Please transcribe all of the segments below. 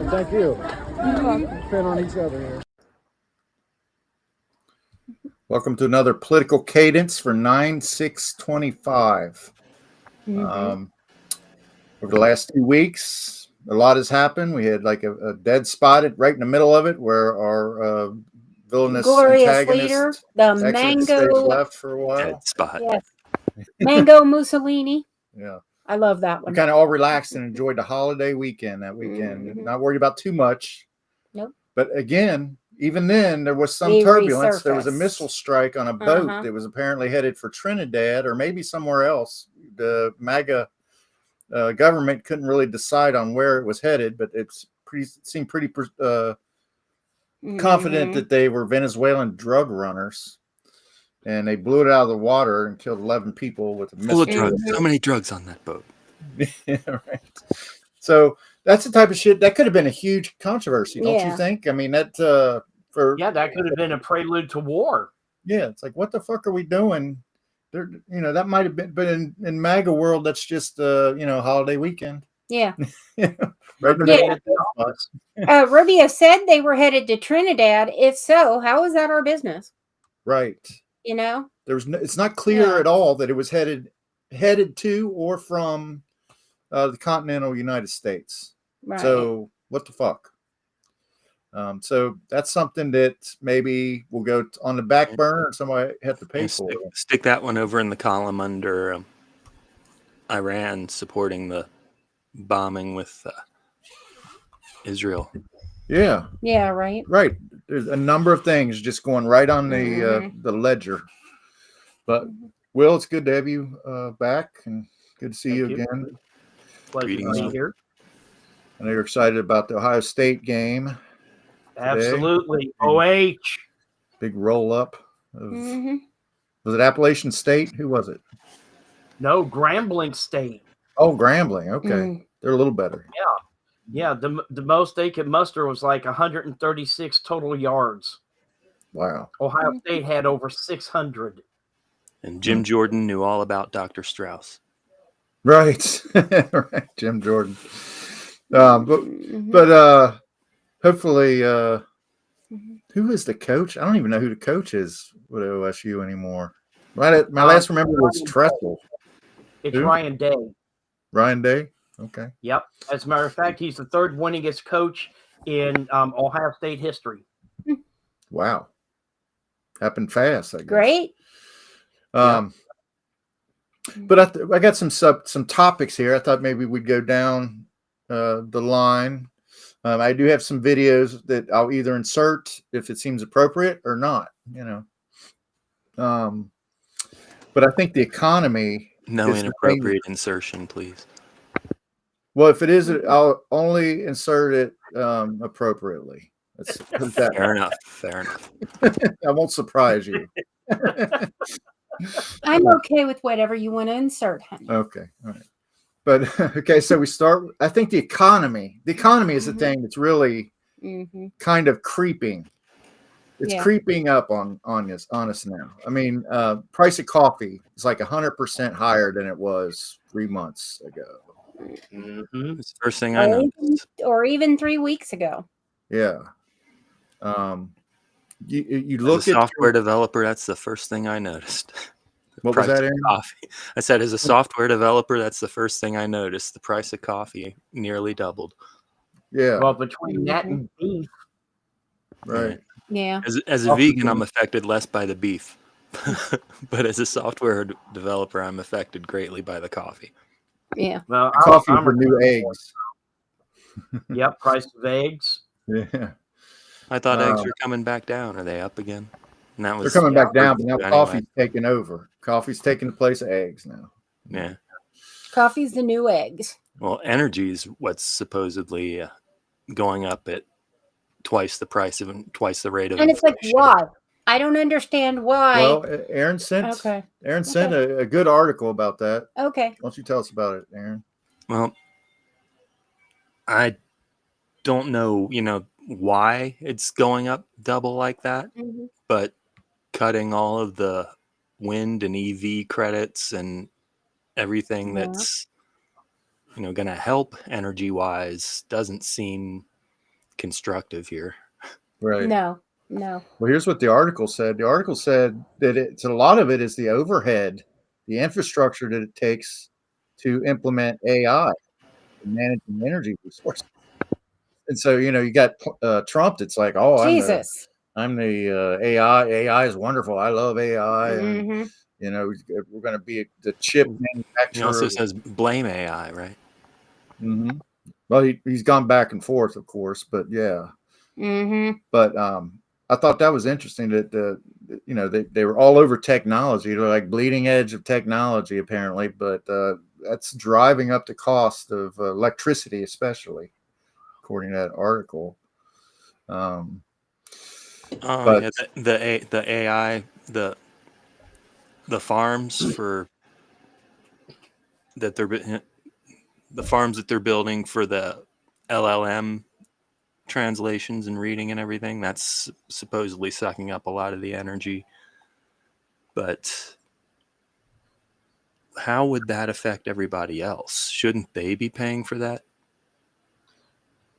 Thank you. Depend on each other here. Welcome to another political cadence for 9/6/25. Over the last 2 weeks, a lot has happened. We had like a dead spot right in the middle of it, where our villainous glorious antagonist leader, the stage mango left for a while. Dead spot. Yes, mango Mussolini. Yeah. I love that one. We kind of all relaxed and enjoyed the holiday weekend that weekend. Not worried about too much. Nope. But again, even then, there was some They turbulence. There was a resurfaced. missile strike on a boat that was apparently headed for Trinidad or maybe somewhere else. The MAGA government couldn't really decide on where it was headed, but it seemed pretty confident that they were Venezuelan drug runners. And they blew it out of the water and killed 11 people with a missile. Full of drugs. So many drugs on that boat. Yeah, right. So that's the type of shit that could have been a huge controversy, don't you think? I mean, that that could have been a prelude to war. Yeah, it's like, what the fuck are we doing? There, that might have been, but in MAGA world, that's just holiday weekend. Yeah. Right. Rubio said they were headed to Trinidad. If so, how is that our business? Right. It's not clear at all that it was headed to or from the continental United States. Right. So what the fuck? So that's something that maybe will go on the back burner and somebody have to pay for. Stick that one over in the column under Iran supporting the bombing with Israel. Yeah. Yeah, right. Right. There's a number of things just going right on the ledger. But Will, it's good to have you back and good to see you again. Pleasure to be here. I know you're excited about the Ohio State game. Absolutely. OH. Big roll up of was it Appalachian State? Who was it? No, Grambling State. Oh, Grambling. Okay. They're a little better. Yeah. The most they could muster was like 136 total yards. Wow. Ohio State had over 600. And Jim Jordan knew all about Dr. Strauss. Right. Right. Jim Jordan. But hopefully, who is the coach? I don't even know who the coach is with OSU anymore. My last remember was Tressel. It's Ryan Day. Ryan Day? Okay. Yep. As a matter of fact, he's the third winningest coach in Ohio State history. Wow. Happened fast, I guess. Great. But I got some topics here. I thought maybe we'd go down the line. I do have some videos that I'll either insert if it seems appropriate or not, But I think the economy. No inappropriate insertion, please. Well, if it is, I'll only insert it appropriately. Fair enough. Fair enough. I won't surprise you. I'm okay with whatever you want to insert, honey. Okay. All right. But okay, so we start. I think the economy is the thing that's really kind of creeping. It's creeping up on us now. I mean, price of coffee is like 100% higher than it was 3 months ago. It's the first thing I noticed. Or even 3 weeks ago. Yeah. You look as a software developer, that's the first thing I noticed. What was that, Aaron? Coffee. I said, as a software developer, that's the first thing I noticed. The price of coffee nearly doubled. Yeah. Well, between that and beef. Right. Yeah. As a vegan, I'm affected less by the beef. But as a software developer, I'm affected greatly by the coffee. Yeah. Well, coffee for new eggs. Yep. Price of eggs. Yeah. I thought eggs were coming back down. Are they up again? And that was, they're coming back down, but now coffee's taking over. Coffee's taking the place of eggs now. Yeah. Coffee's the new eggs. Well, energy is what's supposedly going up at twice the price of twice the rate of and it's inflation. like, why? I don't understand why. Well, Aaron sent a good article about that. Okay. Why don't you tell us about it, Aaron? Well, I don't know, why it's going up double like that, but cutting all of the wind and EV credits and everything that's, going to help energy-wise doesn't seem constructive here. Right. No. Well, here's what the article said. The article said that a lot of it is the overhead, the infrastructure that it takes to implement AI and managing energy resources. And so, you got Trump. It's like, oh, Jesus. I'm the AI. AI is wonderful. I love AI. And, we're going to be the chip manufacturer. He also says blame AI, right? Mm-hmm. Well, he's gone back and forth, of course, but yeah. Mm-hmm. But I thought that was interesting that they were all over technology. They're like bleeding edge of technology, apparently. But that's driving up the cost of electricity, especially according to that article. The AI, the farms that they're building for the LLM translations and reading and everything, that's supposedly sucking up a lot of the energy. But how would that affect everybody else? Shouldn't they be paying for that?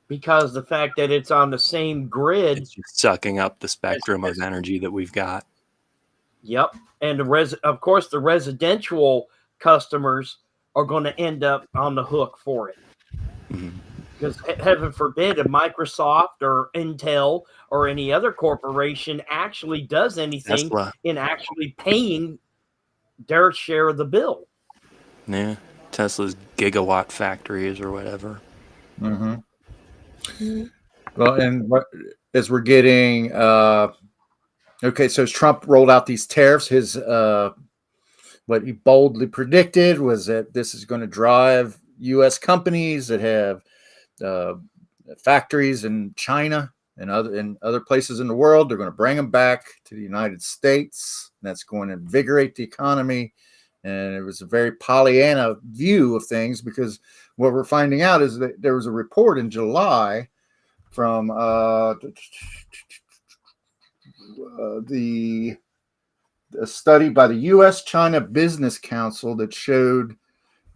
Because the fact that it's on the same grid, it's just sucking up the spectrum of energy that we've got. Yep. And of course, the residential customers are going to end up on the hook for it. Because heaven forbid if Microsoft or Intel or any other corporation actually does anything Tesla. in actually paying their share of the bill. Yeah. Tesla's gigawatt factories or whatever. Mm-hmm. Well, and as we're getting okay, so as Trump rolled out these tariffs, his what he boldly predicted was that this is going to drive U.S. companies that have factories in China and other places in the world. They're going to bring them back to the United States. And that's going to invigorate the economy. And it was a very Pollyanna view of things, because what we're finding out is that there was a report in July from the study by the U.S.-China Business Council that showed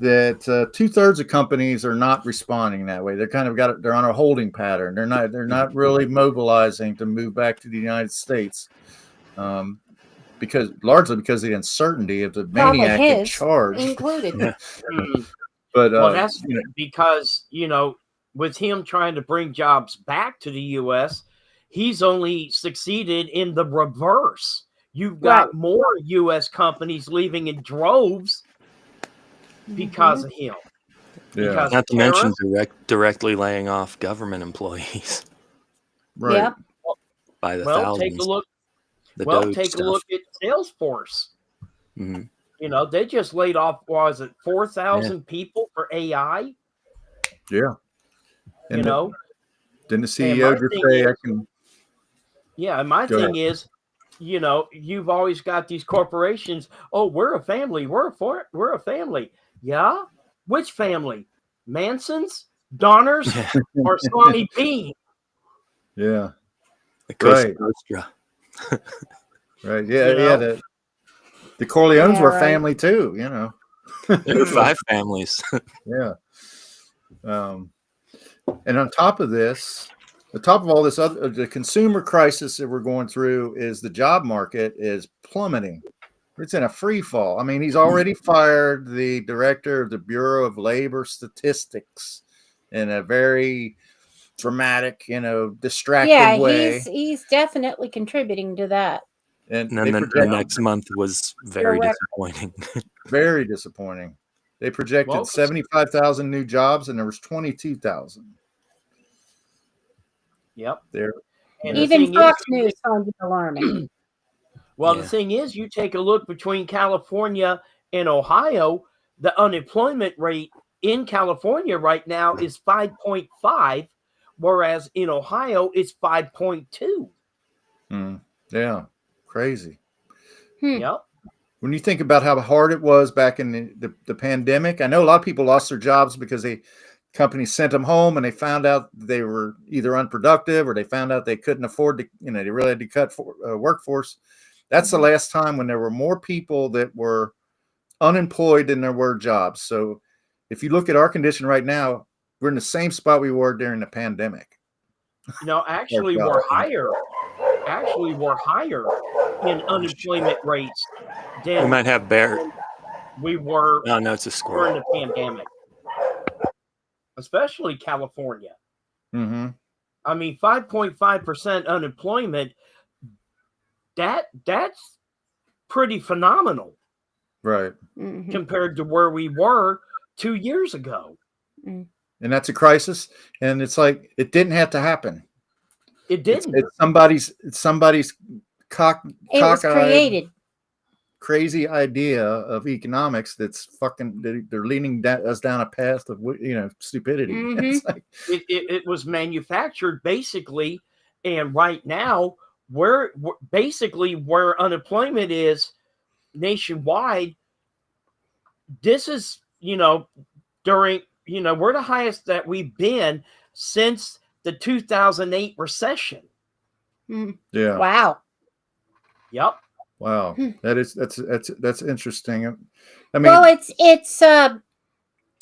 that 2/3 of companies are not responding that way. They're kind of they're on a holding pattern. They're not really mobilizing to move back to the United States, largely because of the uncertainty of the maniac in charge included. But that's because with him trying to bring jobs back to the U.S., he's only succeeded in the reverse. You've got more U.S. companies leaving in droves because of him. Yeah. Not to mention directly laying off government employees. Right. Yeah. By the thousands. Take a look. Take a look at Salesforce. Mm-hmm. They just laid off, 4,000 people for AI? Yeah. And didn't the CEO just say, I can... Yeah, and my thing is, you've always got these corporations, oh, we're a family, we're a family. Yeah? Which family? Manson's, Donner's, or Swanee Bean? Yeah. The Costa Nostra. Right. Yeah. The Corleones were family too, There were 5 families. Yeah. And on top of all this the consumer crisis that we're going through is the job market is plummeting. It's in a free fall. I mean, he's already fired the director of the Bureau of Labor Statistics in a very dramatic, distracted way. He's definitely contributing to that. And then the next month was very disappointing. Very disappointing. They projected 75,000 new jobs, and there was 22,000. Yep. There. And even Fox News found it alarming. Well, the thing is, you take a look between California and Ohio, the unemployment rate in California right now is 5.5, whereas in Ohio it's 5.2. Yeah. Crazy. Yep. When you think about how hard it was back in the pandemic, I know a lot of people lost their jobs because companies sent them home and they found out they were either unproductive or they found out they couldn't afford to, they really had to cut workforce. That's the last time when there were more people that were unemployed than there were jobs. So if you look at our condition right now, we're in the same spot we were during the pandemic. Actually, we're higher. Actually, we're higher in unemployment rates than We might have bear. we were Oh no, it's a squirrel. during the pandemic, especially California. Mm-hmm. I mean, 5.5% unemployment. That's pretty phenomenal, Right? compared to where we were 2 years ago. And that's a crisis. And it's like it didn't have to happen. It didn't. It's somebody's It was created. crazy idea of economics that's fucking. They're leaning us down a path of stupidity. It's like, it was manufactured basically, and right now we're basically where unemployment is nationwide. This is during we're the highest that we've been since the 2008 recession. yeah. Wow. Yep. Wow. That's interesting. I mean, Well, it's the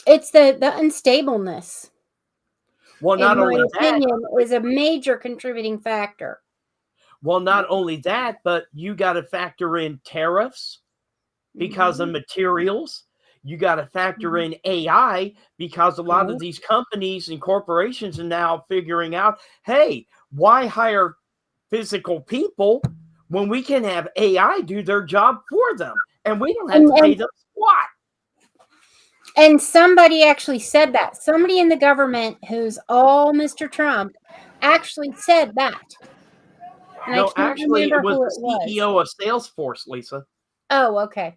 unstableness. Well, not in my only that, opinion, is a major contributing factor. well, not only that, but you got to factor in tariffs because of materials. You got to factor in AI because a lot of these companies and corporations are now figuring out, hey, why hire physical people when we can have AI do their job for them and we don't have to pay them squat? And somebody actually said that. Somebody in the government who's all Mr. Trump actually said that. And No, I can't actually, it remember was who the CEO of Salesforce, Lisa. Oh, okay.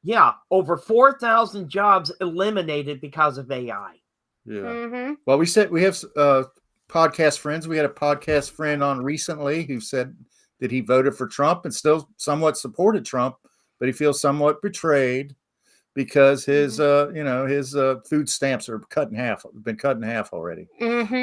Yeah, over 4,000 jobs eliminated because of AI. Yeah. Well, we have podcast friends. We had a podcast friend on recently who said that he voted for Trump and still somewhat supported Trump, but he feels somewhat betrayed because his food stamps are been cut in half already.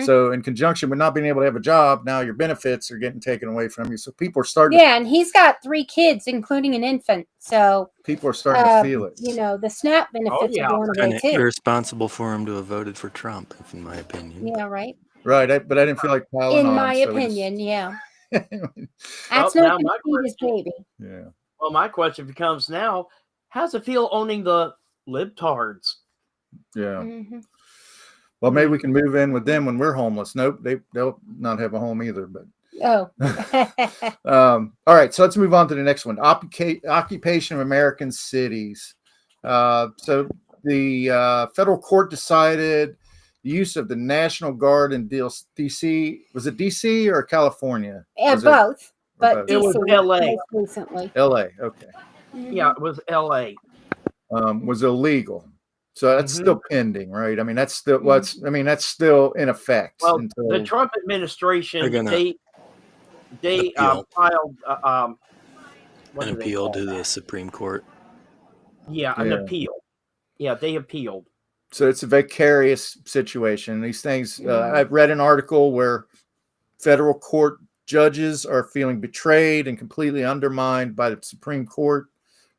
So in conjunction with not being able to have a job, now your benefits are getting taken away from you. So people are starting. Yeah, and he's got 3 kids, including an infant. So people are starting to feel it. The SNAP benefits are going away too. Irresponsible for him to have voted for Trump, in my opinion. Yeah, right. Right, but I didn't feel like piling on. In my opinion, yeah. That's now no my his baby. Yeah. Well, my question becomes now, how's it feel owning the libtards? Yeah. Well, maybe we can move in with them when we're homeless. Nope, they'll not have a home either. But all right, so let's move on to the next one. Occupation of American cities. So the federal court decided the use of the National Guard in DC. Was it DC or California? Yeah, both. But it was LA. Recently. LA, okay. Yeah, it was LA. Was illegal. So that's still pending, right? I mean, that's still that's still in effect. Well, the Trump administration they filed an appeal to the Supreme Court. Yeah, an appeal. Yeah, they appealed. So it's a vicarious situation. These things, I've read an article where federal court judges are feeling betrayed and completely undermined by the Supreme Court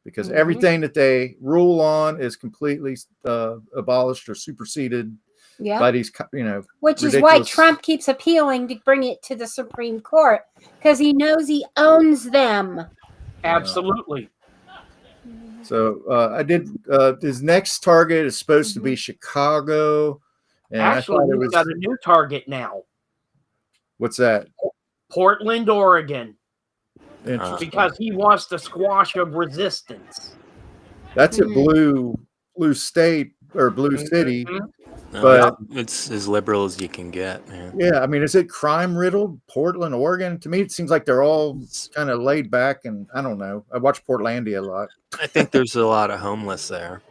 because everything that they rule on is completely abolished or superseded by these, which is why Trump keeps appealing to bring it to the Supreme Court because he knows he owns them. Absolutely. So I did. His next target is supposed to be Chicago. And actually, we've got a new target now. What's that? Portland, Oregon. Because he wants the squash of resistance. That's a blue state or blue city. No, but it's as liberal as you can get, man. Yeah, I mean, is it crime riddled? Portland, Oregon? To me, it seems like they're all kind of laid back, and I don't know. I watch Portlandia a lot. I think there's a lot of homeless there.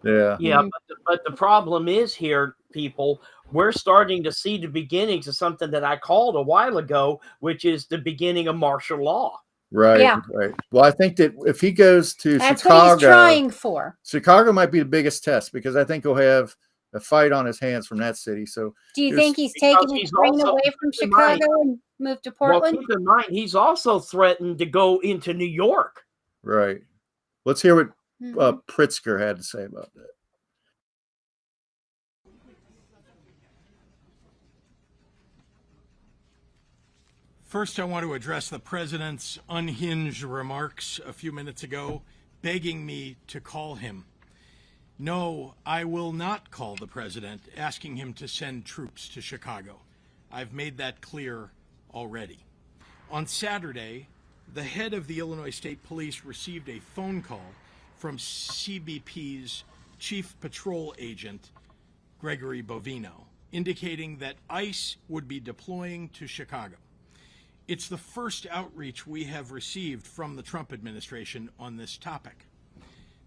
Yeah. Yeah, but the problem is here, people, we're starting to see the beginnings of something that I called a while ago, which is the beginning of martial law. Right. Yeah. Right. Well, I think that if he goes to That's Chicago, what he's trying for. Chicago might be the biggest test because I think he'll have a fight on his hands from that city. So Do you here's- think he's taking Because his he's brain also- away from keep in mind- Chicago and moved to Well, Portland? keep in mind, he's also threatened to go into New York. right. Let's hear what Mhm. Pritzker had to say about that. First, I want to address the president's unhinged remarks a few minutes ago, begging me to call him. No, I will not call the president, asking him to send troops to Chicago. I've made that clear already. On Saturday, the head of the Illinois State Police received a phone call from CBP's chief patrol agent, Gregory Bovino, indicating that ICE would be deploying to Chicago. It's the first outreach we have received from the Trump administration on this topic.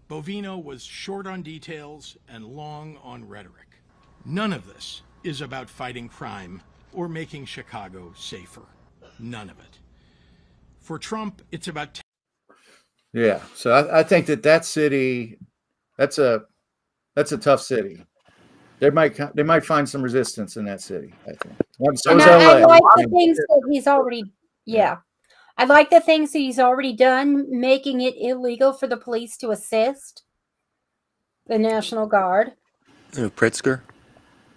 Bovino was short on details and long on rhetoric. None of this is about fighting crime or making Chicago safer. None of it. For Trump, it's about Yeah. So I think that city, that's a tough city. They might find some resistance in that city, I think. So And is I LA. like the things that he's already, I like the things that he's already done, making it illegal for the police to assist the National Guard. Pritzker.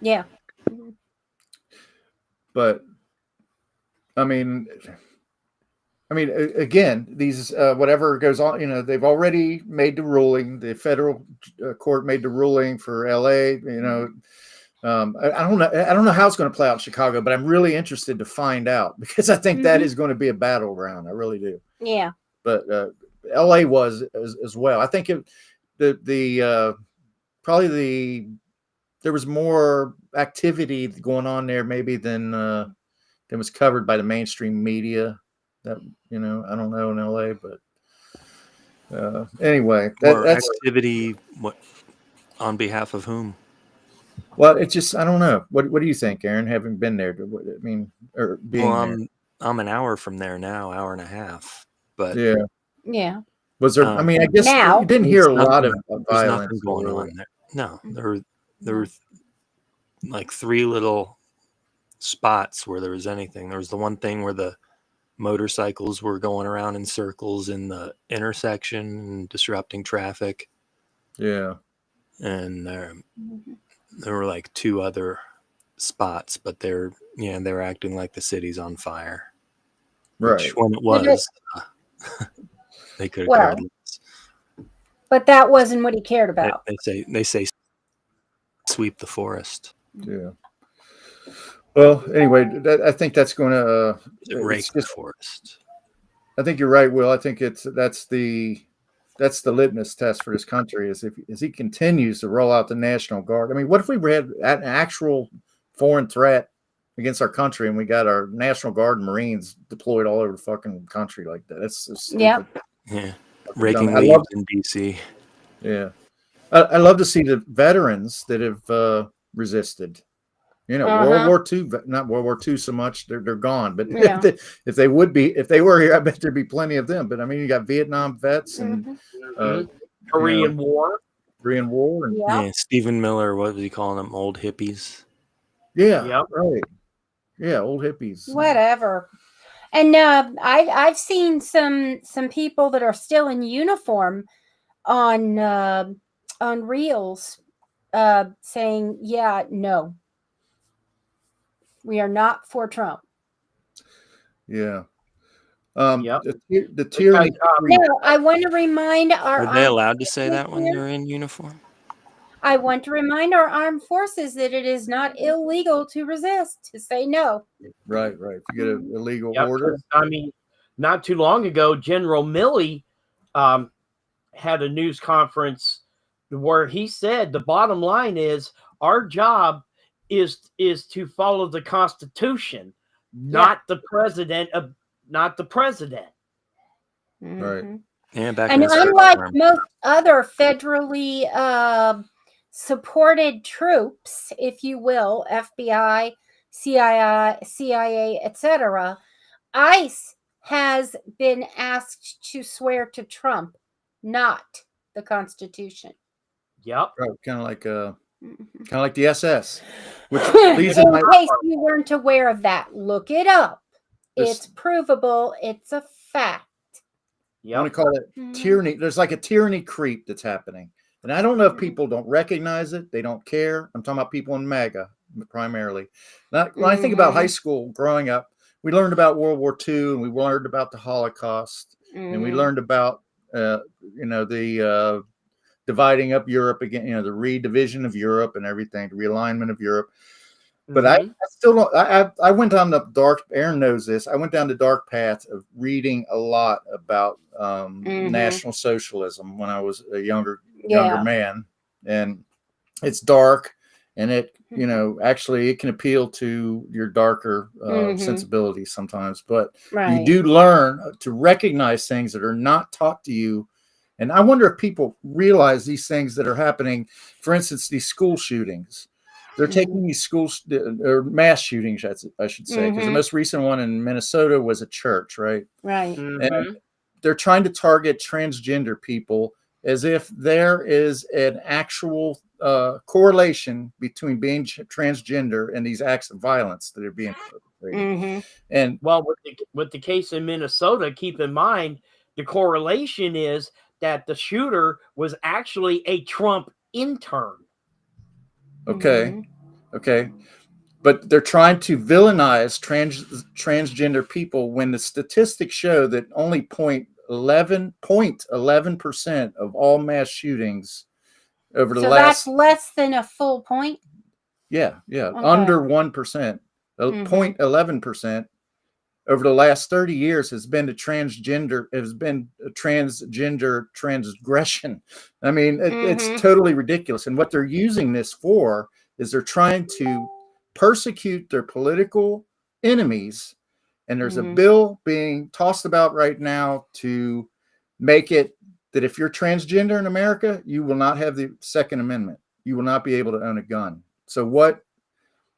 Yeah. But I mean, again, these whatever goes on, they've already made the ruling. The federal court made the ruling for LA. I don't know how it's going to play out in Chicago, but I'm really interested to find out because I think that is going to be a battleground. I really do. Yeah. But LA was as well. I think there was more activity going on there maybe than was covered by the mainstream media. That I don't know in LA, but anyway, that's activity. What on behalf of whom? Well, it's just I don't know. What do you think, Aaron? Having been there, or being there? I'm an hour from there now, hour and a half. But yeah. Was there? I mean, I guess now, you didn't hear a lot of there's violence nothing going on there. No, there were like 3 little spots where there was anything. There was the one thing where the motorcycles were going around in circles in the intersection and disrupting traffic. Yeah. And there were like 2 other spots, but they're acting like the city's on fire. Right. Which when it was, they could have cared less. But that wasn't what he cared about. They say sweep the forest. Yeah. Well, anyway, I think that's going to rake the forest. I think you're right, Will. I think that's the litmus test for this country is if he continues to roll out the National Guard. I mean, what if we had an actual foreign threat against our country and we got our National Guard and Marines deployed all over the fucking country like that? That's so stupid. Yeah. Raking leaves in DC. Yeah. I love to see the veterans that have resisted. World War II, not World War II so much. They're gone. But if they were here, I bet there'd be plenty of them. But I mean, you got Vietnam vets and Korean War. And, Stephen Miller, what was he calling them? Old hippies. Yeah. Right. Yeah, old hippies. Whatever. And I've seen some people that are still in uniform on reels saying, no. We are not for Trump. Yeah. The tyranny. No, I want to remind Are they allowed to say that when they're in uniform? I want to remind our armed forces that it is not illegal to resist, to say no. Right. If you get an illegal order. I mean, not too long ago, General Milley had a news conference where he said the bottom line is our job is to follow the Constitution, not the president. Right. Yeah, back and unlike most other federally supported troops, if you will, FBI, CIA, etc., ICE has been asked to swear to Trump, not the Constitution. Yep. Right, kind of like the SS, which In leads in my case you weren't aware of that, look it up. It's provable. It's a fact. I want to call it tyranny. There's like a tyranny creep that's happening. And I don't know if people don't recognize it. They don't care. I'm talking about people in MAGA primarily. Now, when I think about high school growing up, we learned about World War II and we learned about the Holocaust and we learned about, the dividing up Europe again, the redivision of Europe and everything, the realignment of Europe. But I still don't. I went down the dark. Aaron knows this. I went down the dark path of reading a lot about National Socialism when I was a younger man, and it's dark, and it actually it can appeal to your darker sensibilities sometimes. But you do learn to recognize things that are not taught to you. And I wonder if people realize these things that are happening. For instance, these school shootings. They're taking these schools or mass shootings, I should say, because the most recent one in Minnesota was a church, right? Right. And they're trying to target transgender people as if there is an actual correlation between being transgender and these acts of violence that are being perpetrated. And well, with the case in Minnesota, keep in mind the correlation is that the shooter was actually a Trump intern. Okay. But they're trying to villainize transgender people when the statistics show that only 0.11% of all mass shootings over the last. So that's less than a full point? Yeah. Under 1%. 0.11% over the last 30 years has been a transgender transgression. I mean, it's totally ridiculous. And what they're using this for is they're trying to persecute their political enemies. And there's a bill being tossed about right now to make it that if you're transgender in America, you will not have the Second Amendment. You will not be able to own a gun. So what?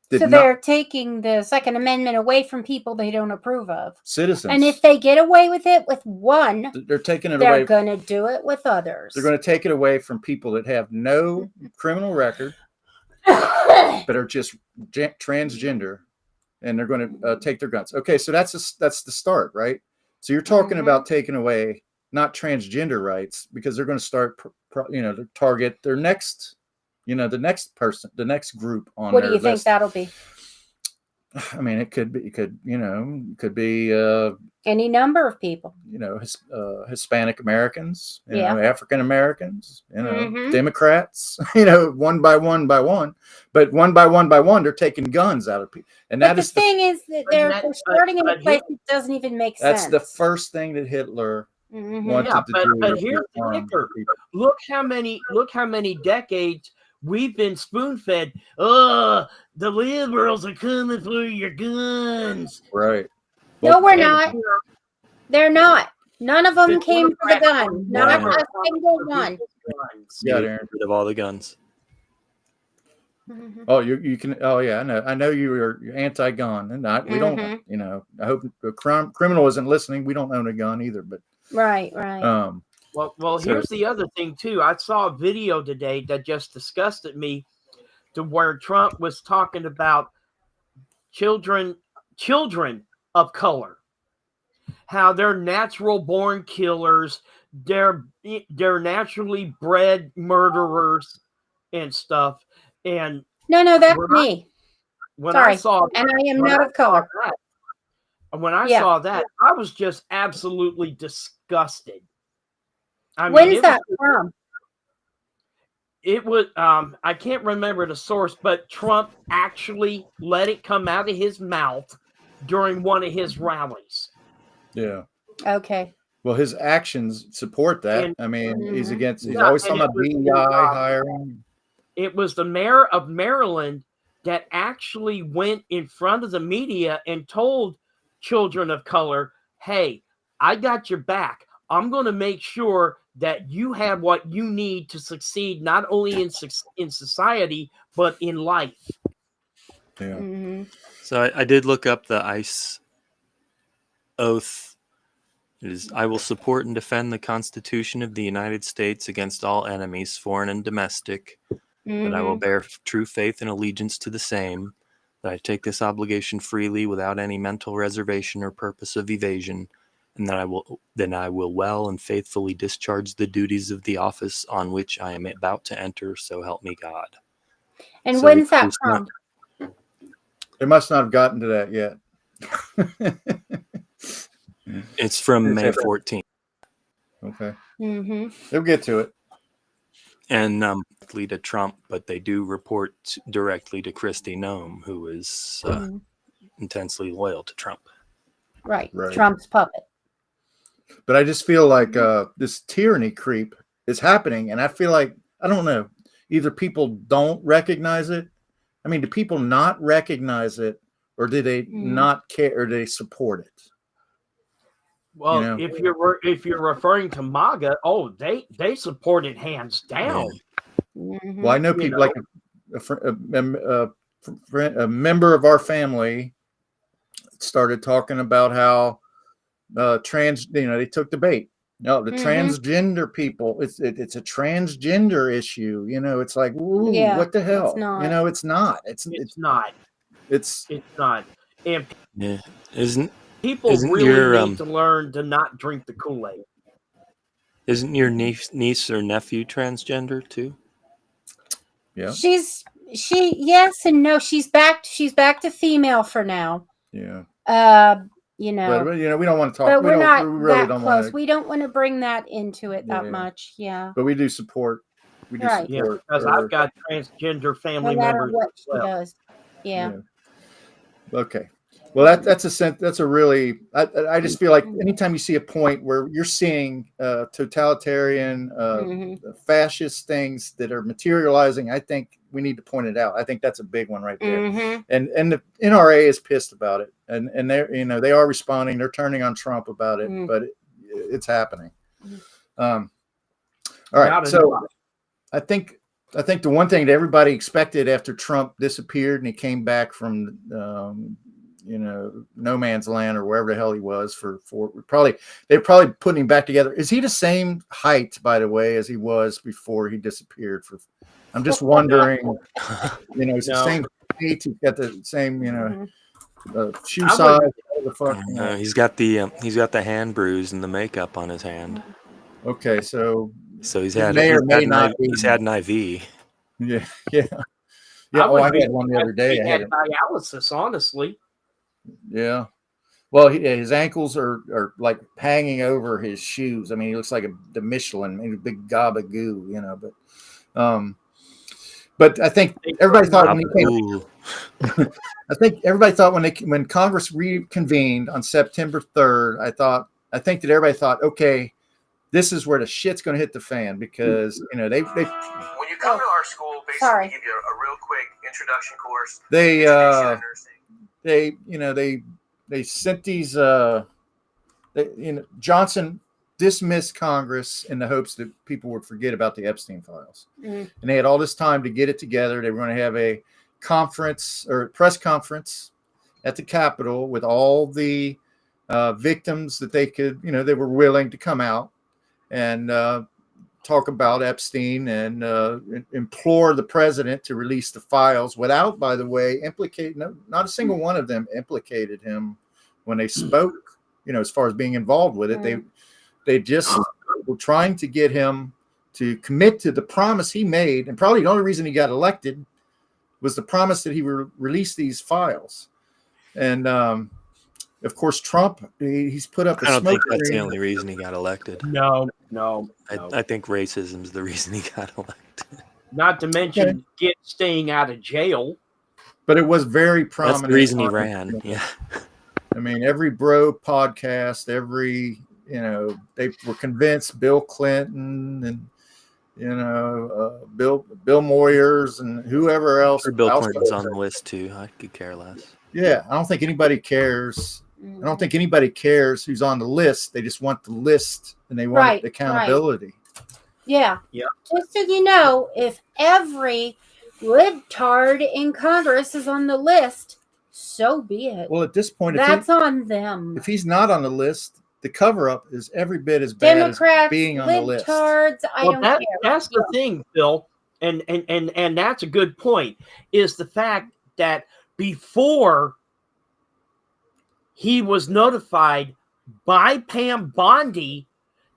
They're taking the Second Amendment away from people they don't approve of. Citizens. And if they get away with it with one, they're taking it away. away. They're going to do it with others. They're going to take it away from people that have no criminal record, but are just transgender, and they're going to take their guns. Okay, so that's the start, right? So you're talking about taking away not transgender rights because they're going to start, to target their next. The next person, the next group on. What do you think that'll be? I mean, it could be any number of people. Hispanic Americans, African Americans, Democrats. One by one, but one by one, they're taking guns out of people. And the thing is that they're starting in a place that doesn't even make sense. That's the first thing that Hitler wanted to do. But here's the kicker: look how many decades. We've been spoon-fed. The liberals are coming for your guns. Right. No, we're not. They're not. None of them came for the gun. Not a single one. Get rid of all the guns. Oh, you can. Oh, yeah. I know you're anti-gun, and we don't. I hope the criminal isn't listening. We don't own a gun either, but right. Well, here's the other thing too. I saw a video today that just disgusted me, to where Trump was talking about children of color, how they're natural born killers, they're naturally bred murderers and stuff. And no, that's me. I saw, and I am not of color. When I saw that, I was just absolutely disgusted. When's that from? It was, I can't remember the source, but Trump actually let it come out of his mouth during one of his rallies. Yeah. Okay. Well, his actions support that. He's always talking about DEI hiring. It was the mayor of Maryland that actually went in front of the media and told children of color, hey, I got your back. I'm going to make sure that you have what you need to succeed, not only in society, but in life. Yeah. So I did look up the ICE oath It is, I will support and defend the Constitution of the United States against all enemies, foreign and domestic, that I will bear true faith and allegiance to the same, that I take this obligation freely without any mental reservation or purpose of evasion, and that I will well and faithfully discharge the duties of the office on which I am about to enter, so help me God. And So when's that from? They must not have gotten to that yet. It's from May 14th. Okay. Mm-hmm. They'll get to it. And directly to Trump, but they do report directly to Kristi Noem, who is intensely loyal to Trump. Right. Right. Trump's puppet. But I just feel like this tyranny creep is happening. And I feel like, I don't know, either people don't recognize it. I mean, do people not recognize it, or do they not care, or do they support it? Well, You know? if you're referring to MAGA, they support it hands down. Yeah. Well, I know people like a member of our family started talking about how they took the bait. No, the transgender people, it's a transgender issue. It's like, ooh, what the hell? It's not. It's not. It's not. And people isn't really need to learn to not drink the Kool-Aid. Isn't your niece or nephew transgender too? Yeah. Yes and no. She's back to female for now. Yeah. But we don't want to talk. But we're not we really that don't close. want We don't want to bring that into it that much. Yeah. But we do support. We do support. Yeah, because I've got transgender family no matter members. What she does. Yeah. Okay. Well, that's a really. I just feel like anytime you see a point where you're seeing totalitarian, fascist things that are materializing, I think we need to point it out. I think that's a big one right there. And the NRA is pissed about it, and they are responding. They're turning on Trump about it, but it's happening. All right, so I think the one thing that everybody expected after Trump disappeared and he came back from no man's land or wherever the hell he was for they're probably putting him back together. Is he the same height, by the way, as he was before he disappeared? I'm just wondering. It's the same height. He's got the same shoe size. He's got the hand bruise and the makeup on his hand. Okay, so he's had an IV. Yeah. I had one the other day. I had dialysis, honestly. Yeah. Well, his ankles are like hanging over his shoes. I mean, he looks like the Michelin, a big gob of goo, But I think everybody thought when Congress reconvened on September 3rd, I think that everybody thought, okay, this is where the shit's going to hit the fan, because they when you come to our school, basically give you a real quick introduction course. They sent these Johnson dismissed Congress in the hopes that people would forget about the Epstein files. And they had all this time to get it together. They were going to have a press conference at the Capitol with all the victims that they could, they were willing to come out and talk about Epstein and implore the president to release the files without, by the way, not a single one of them implicated him when they spoke, as far as being involved with it. They just were trying to get him to commit to the promise he made. And probably the only reason he got elected was the promise that he would release these files. And, of course, Trump, he's put up a smoke. I don't think that's the only reason he got elected. No. I think racism is the reason he got elected. Not to mention staying out of jail. But it was very prominent. That's the reason he ran. Yeah. I mean, every bro podcast, they were convinced Bill Clinton and, Bill Moyers and whoever else. Or Bill Clinton's on the list too. I could care less. Yeah, I don't think anybody cares. I don't think anybody cares who's on the list. They just want the list and they want accountability. Right. Yeah. Just so you know, if every libtard in Congress is on the list, so be it. Well, at this point, that's on them. If he's not on the list, the cover-up is every bit as bad Democrats, as being on the list. libtards, I don't care. That's the thing, Phil, and that's a good point, is the fact that before he was notified by Pam Bondi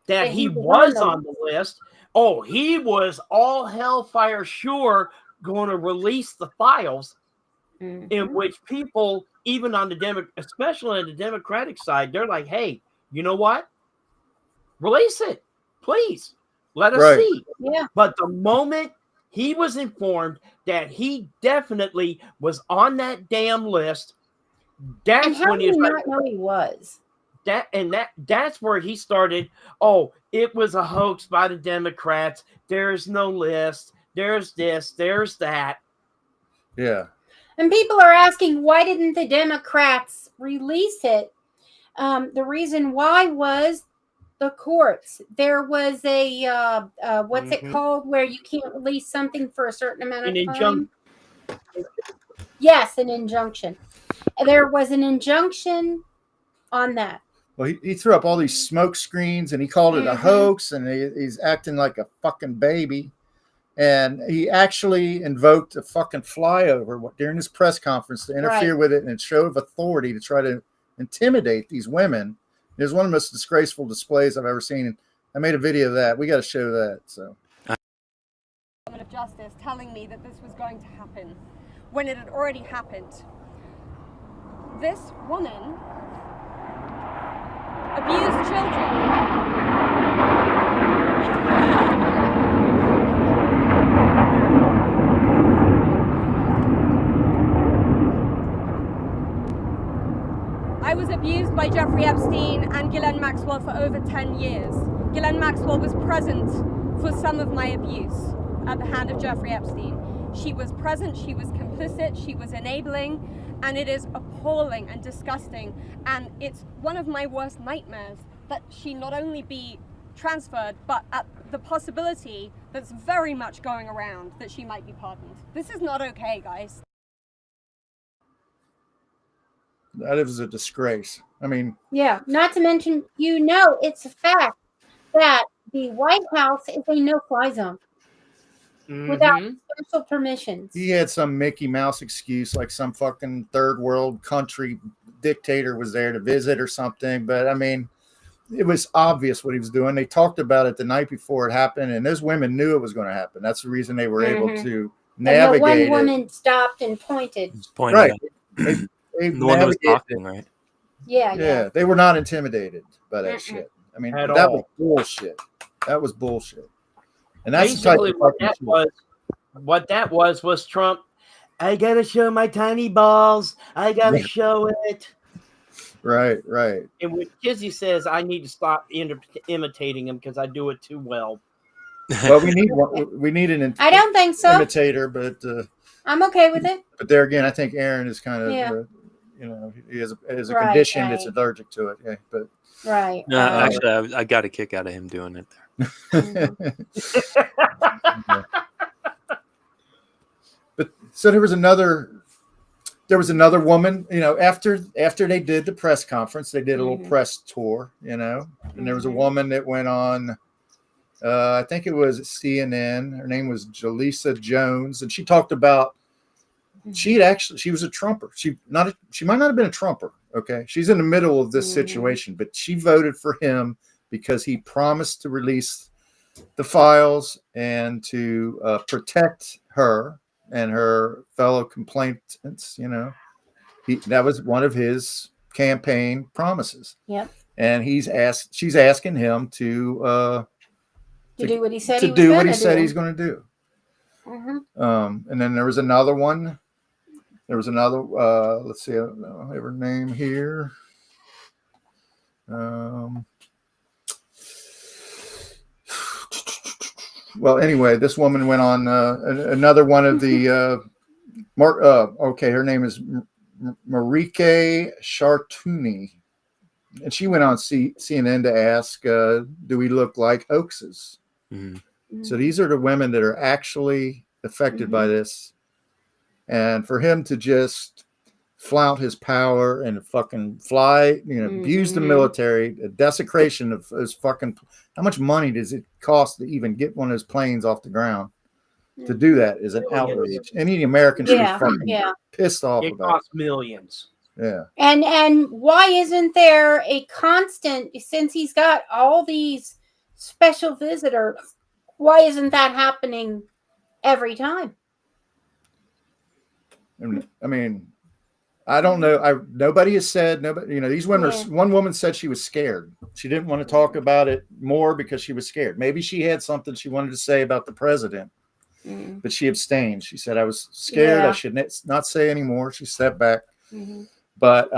that he was on the list, he was all hellfire sure going to release the files, in which people, even on the especially on the Democratic side, they're like, hey, you know what? Release it, please. Let us see. Yeah. But the moment he was informed that he definitely was on that damn list, that's how when did he was you like, not know he was? That's where he started. Oh, it was a hoax by the Democrats. There's no list. There's this. There's that. Yeah. And people are asking, why didn't the Democrats release it? The reason why was the courts. There was a what's it called, where you can't release something for a certain amount of time. Yes, an injunction. There was an injunction on that. Well, he threw up all these smoke screens, and he called it a hoax, and he's acting like a fucking baby. And he actually invoked a fucking flyover during his press conference to interfere with it and show of authority to try to intimidate these women. It was one of the most disgraceful displays I've ever seen. And I made a video of that. We got to show that. So, of Justice telling me that this was going to happen when it had already happened. This woman abused children. I was abused by Jeffrey Epstein and Ghislaine Maxwell for over 10 years. Ghislaine Maxwell was present for some of my abuse at the hand of Jeffrey Epstein. She was present, she was complicit, she was enabling, and it is appalling and disgusting. And it's one of my worst nightmares that she not only be transferred, but at the possibility that's very much going around that she might be pardoned. This is not okay, guys. that is a disgrace. I mean, yeah, not to mention, it's a fact that the White House is a no-fly zone without special permissions. he had some Mickey Mouse excuse, like some fucking third world country dictator was there to visit or something. But I mean, it was obvious what he was doing. They talked about it the night before it happened, and those women knew it was going to happen. That's the reason they were able to navigate one it. woman stopped and pointed. Right. No one was talking, right? Yeah. They were not intimidated by that shit. I mean, At that all. was bullshit. That was bullshit. And that's Basically, the type of what that was Trump. I gotta show my tiny balls. I gotta show it. Right. And when Kizzy says, I need to stop imitating him because I do it too well. Well, we need an I don't think so. imitator, but I'm okay with it. but there again, I think Aaron is kind of he has a condition that's allergic to it. Yeah, but Right. No, actually, I got a kick out of him doing it there. But so there was another woman, after they did the press conference, they did a little press tour, and there was a woman that went on, I think it was CNN. Her name was Jaleesa Jones, and she talked about she was a Trumper. She might not have been a Trumper. Okay. She's in the middle of this situation, but she voted for him because he promised to release the files and to protect her and her fellow complainants. That was one of his campaign promises. Yep. And she's asking him to do what he said. He's going to do. And then there was another one. Let's see, I don't know her name here. Well, anyway, this woman went on another one of the her name is Marike Chartouni, and she went on CNN to ask, do we look like hoaxes? So these are the women that are actually affected by this. And for him to just flout his power and fucking fly, abuse the military, a desecration of his fucking. How much money does it cost to even get one of those planes off the ground? To do that is an outrage. Any American should be fucking pissed off It about costs millions. it. Yeah. And why isn't there a constant, since he's got all these special visitors, why isn't that happening every time? I mean, I don't know. Nobody has said, nobody, these women one woman said she was scared. She didn't want to talk about it more because she was scared. Maybe she had something she wanted to say about the president, but she abstained. She said, I was scared. I should not say anymore. She stepped back. But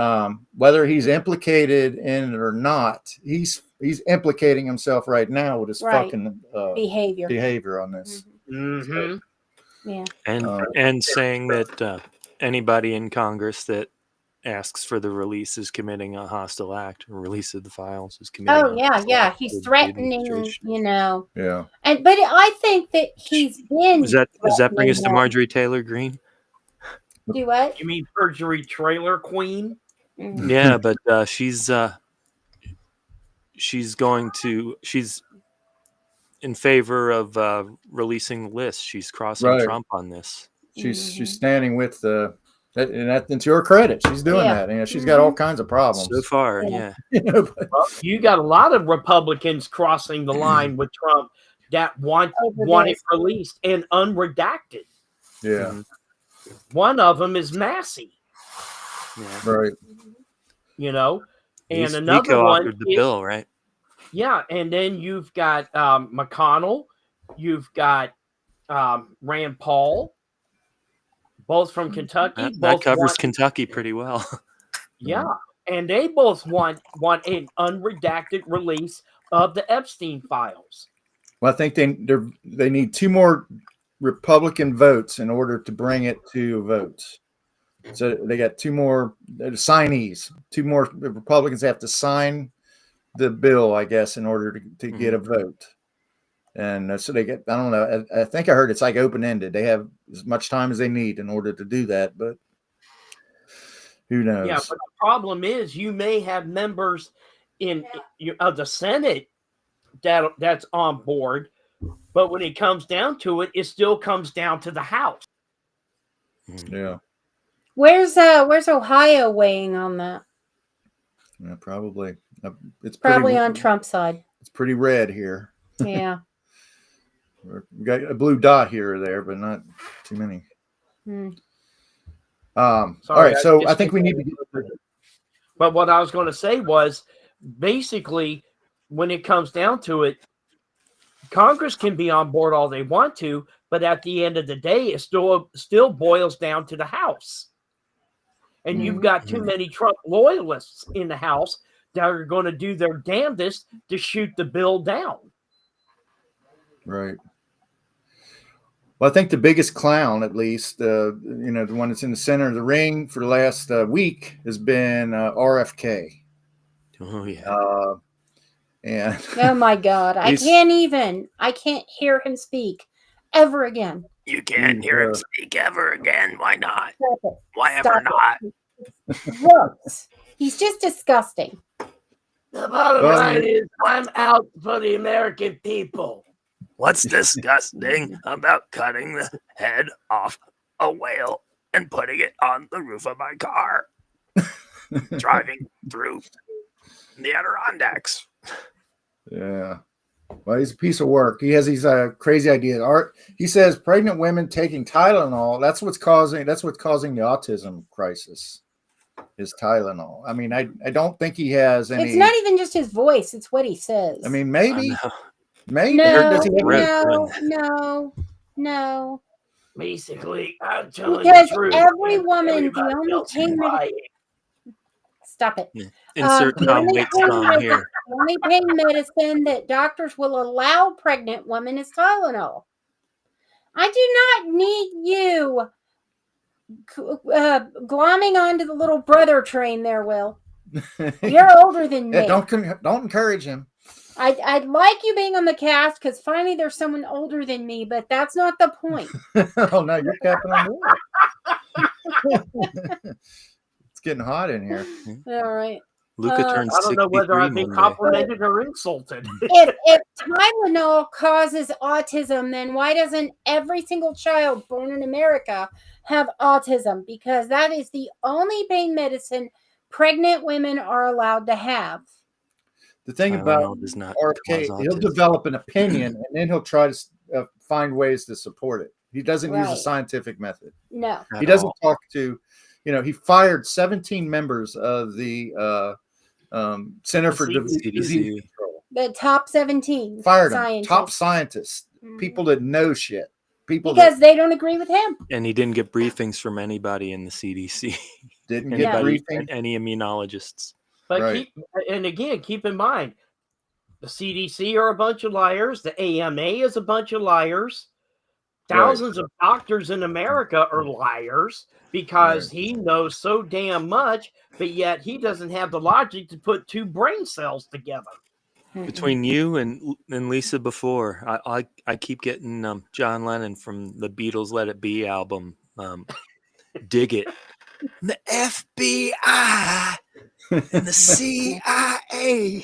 whether he's implicated in it or not, he's implicating himself right now with his fucking behavior on this. Mm-hmm. Yeah. And saying that anybody in Congress that asks for the release is committing a hostile act. Release of the files is committing. Oh yeah. He's threatening, Yeah. But I think that he's been. Does that bring us to Marjorie Taylor Greene? Do what? You mean perjury trailer queen? Yeah, but she's in favor of releasing the list. She's crossing Trump on this. She's standing with the, and to her credit, she's doing that. She's got all kinds of problems so far. Yeah. Well, you got a lot of Republicans crossing the line with Trump that want it released and unredacted. Yeah. One of them is Massey. Yeah. Right. And another one authored the bill, right? Yeah, and then you've got McConnell, you've got Rand Paul, both from Kentucky. That covers Kentucky pretty well. Yeah, and they both want an unredacted release of the Epstein files. Well, I think they need 2 more Republican votes in order to bring it to votes. So they got 2 more signees. 2 more Republicans have to sign the bill, I guess, in order to get a vote. And so they get, I don't know. I think I heard it's like open-ended. They have as much time as they need in order to do that, but who knows? Yeah, but the problem is you may have members of the Senate that's on board, but when it comes down to it, it still comes down to the House. Yeah. Where's Ohio weighing on that? Yeah, probably. It's probably on Trump's side. It's pretty red here. Yeah. We got a blue dot here or there, but not too many. All right, so I think we need to get. But what I was going to say was, basically, when it comes down to it, Congress can be on board all they want to, but at the end of the day, it still boils down to the House. And you've got too many Trump loyalists in the House that are going to do their damnedest to shoot the bill down. Right. Well, I think the biggest clown, at least, the one that's in the center of the ring for the last week has been RFK. Oh, yeah. And oh, my God. I can't hear him speak ever again. You can't hear him speak ever again. Why not? Why Stop ever not? Gross. He's just disgusting. The bottom line is I'm out for the American people. What's disgusting about cutting the head off a whale and putting it on the roof of my car? Driving through the Adirondacks. Yeah. Well, he's a piece of work. He has these crazy ideas. He says pregnant women taking Tylenol, that's what's causing the autism crisis. Is Tylenol. I mean, I don't think he has any. It's not even just his voice, it's what he says. I mean, maybe. No. Basically, I'm telling because the truth. Every woman, the only pain medication. Stop it. Insert Tom Waits song here. The only pain medicine that doctors will allow pregnant women is Tylenol. I do not need you glomming onto the little brother train there, Will. You're older than me. Yeah, don't encourage him. I'd like you being on the cast because finally there's someone older than me, but that's not the point. Oh no, you're capping on board. getting hot in here. All right. Luca turned I don't know whether 63 I've been Monday. complimented or insulted. If Tylenol causes autism, then why doesn't every single child born in America have autism? Because that is the only pain medicine pregnant women are allowed to have. The thing about does not RFK, cause he'll autism. develop an opinion and then he'll try to find ways to support it. He doesn't use a Right. scientific method. No. He doesn't talk to, he fired 17 members of the Center for Disease Control. The top 17 Fired them. scientists. Top scientists, people that know shit. People because they don't agree with him. And he didn't get briefings from anybody in the CDC. Didn't get briefings. Any immunologists. But Right. keep in mind, the CDC are a bunch of liars. The AMA is a bunch of liars. Thousands of doctors in America are liars because he knows so damn much, but yet he doesn't have the logic to put two brain cells together. Between you and Lisa before, I keep getting John Lennon from the Beatles' Let It Be album. Dig it. The FBI and the CIA.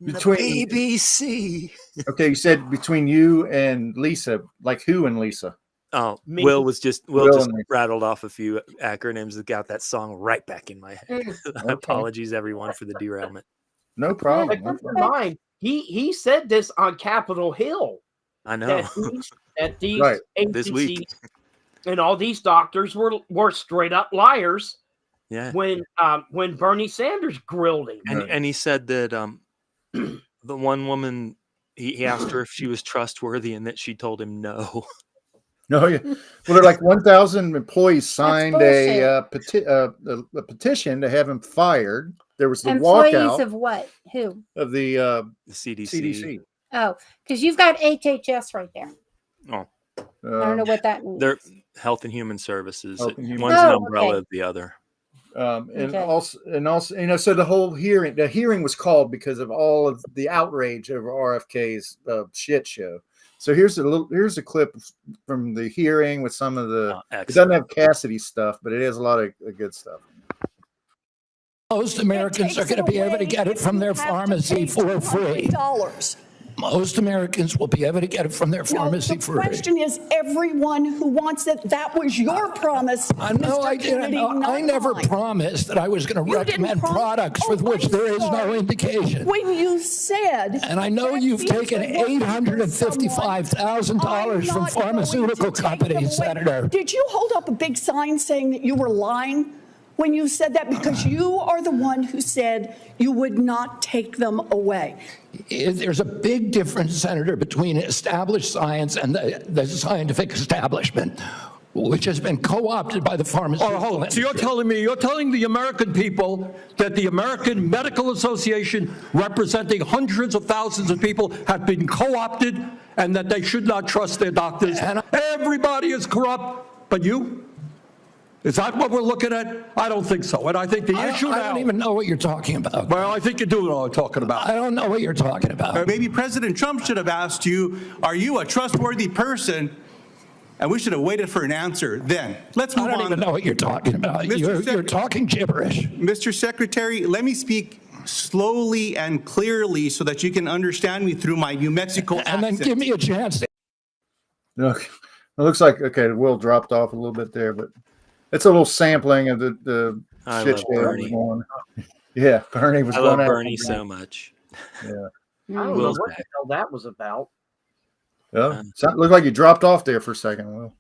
Between the BBC. Okay, you said between you and Lisa, like who and Lisa? Oh, Me. Will just and rattled off a few acronyms that got that song right back in my head. Apologies, everyone, for the derailment. No problem. But keep in mind, he said this on Capitol Hill. I know. That these Right. This agencies week. and all these doctors were straight up liars. Yeah. When Bernie Sanders grilled him. And he said that the one woman, he asked her if she was trustworthy and that she told him no. No, yeah. Well, they're like 1,000 employees signed a petition to have him fired. There was the Employees walkout of what? Who? of the The CDC. CDC. Oh, because you've got HHS right there. Oh, I don't know what that means. they're Health and Human Services. Health and Human One's an Services. umbrella Okay. of the other. And Okay. also, so the whole hearing was called because of all of the outrage over RFK's shit show. So here's a clip from the hearing with some of the. It doesn't have Cassidy stuff, but it has a lot of good stuff. Most Americans are going to be able to get it from their pharmacy for free. Most Americans will be able to get it from their pharmacy for free. The question is, everyone who wants it, that was your promise. I know I didn't. Kennedy, I never not mine. promised that I was going to You didn't recommend promise- products for Oh, which I'm there is no sorry. indication. When you said, And I know that you've these taken were working for $855,000 from someone, I'm not pharmaceutical going to take them companies, away. Senator. Did you hold up a big sign saying that you were lying when you said that? Because you are the one who said you would not take them away. There's a big difference, Senator, between established science and the scientific establishment, which has been co-opted by the pharmaceutical Oh, hold on. So industry. you're telling the American people that the American Medical Association, representing hundreds of thousands of people, have been co-opted and that they should not trust their doctors. And everybody is corrupt, but you? Is that what we're looking at? I don't think so. And I think the issue I now. don't even know what you're talking about. Well, I think you do know what I'm talking about. I don't know what you're talking about. Maybe President Trump should have asked you, are you a trustworthy person? And we should have waited for an answer then. Let's move I don't on. even know what you're talking about. You're talking gibberish. Mr. Secretary, let me speak slowly and clearly so that you can understand me through my New Mexico accent. And then give me a chance. Look, it looks like Will dropped off a little bit there, but it's a little sampling of the I shit love show. Bernie. Yeah, Bernie was I going love after Bernie him. so much. Yeah. I don't know Will's what back. the hell that was about. Yeah. Looked like you dropped off there for a second, Will.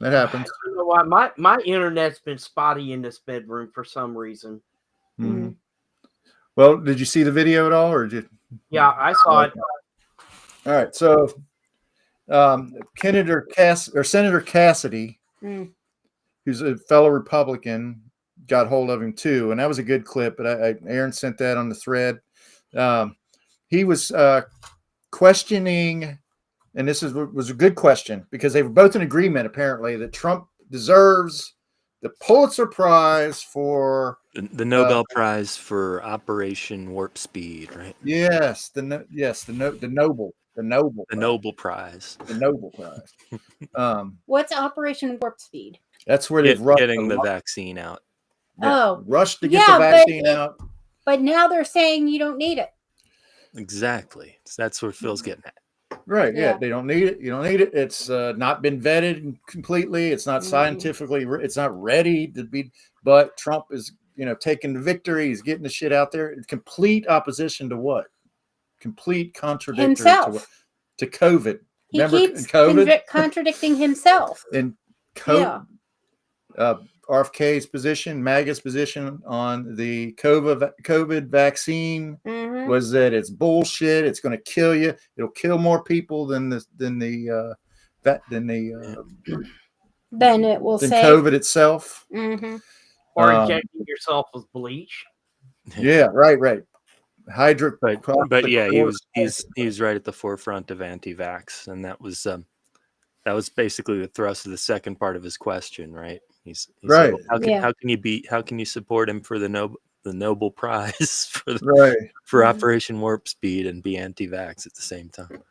That happens. You know what? My internet's been spotty in this bedroom for some reason. Mhm. Well, did you see the video at all, or did you? Yeah, I saw it. All right. So, Senator Cassidy, who's a fellow Republican, got hold of him too, and that was a good clip. But Aaron sent that on the thread. He was questioning, and this was a good question because they were both in agreement apparently that Trump deserves the Pulitzer Prize for The Nobel Prize for Operation Warp Speed, right? yes, the Nobel Prize. the Nobel Prize. What's Operation Warp Speed? That's where they've rushed Getting the vaccine out. rushed to get the vaccine out. But now they're saying you don't need it. Exactly. That's where Phil's getting at. Right. Yeah. They don't need it. You don't need it. It's not been vetted completely. It's not scientifically. It's not ready to be. But Trump is, taking the victory. He's getting the shit out there. Complete opposition to what? Complete contradictory himself. To COVID. He keeps contradicting himself. And RFK's position, MAGA's position on the COVID vaccine was that it's bullshit. It's going to kill you. It'll kill more people than COVID save itself. Or injecting yourself with bleach. Yeah, right. But yeah, he's right at the forefront of anti-vax, and that was basically the thrust of the second part of his question, right? He's right. Said, how can you support him for the Nobel Prize for Operation Warp Speed and be anti-vax at the same time?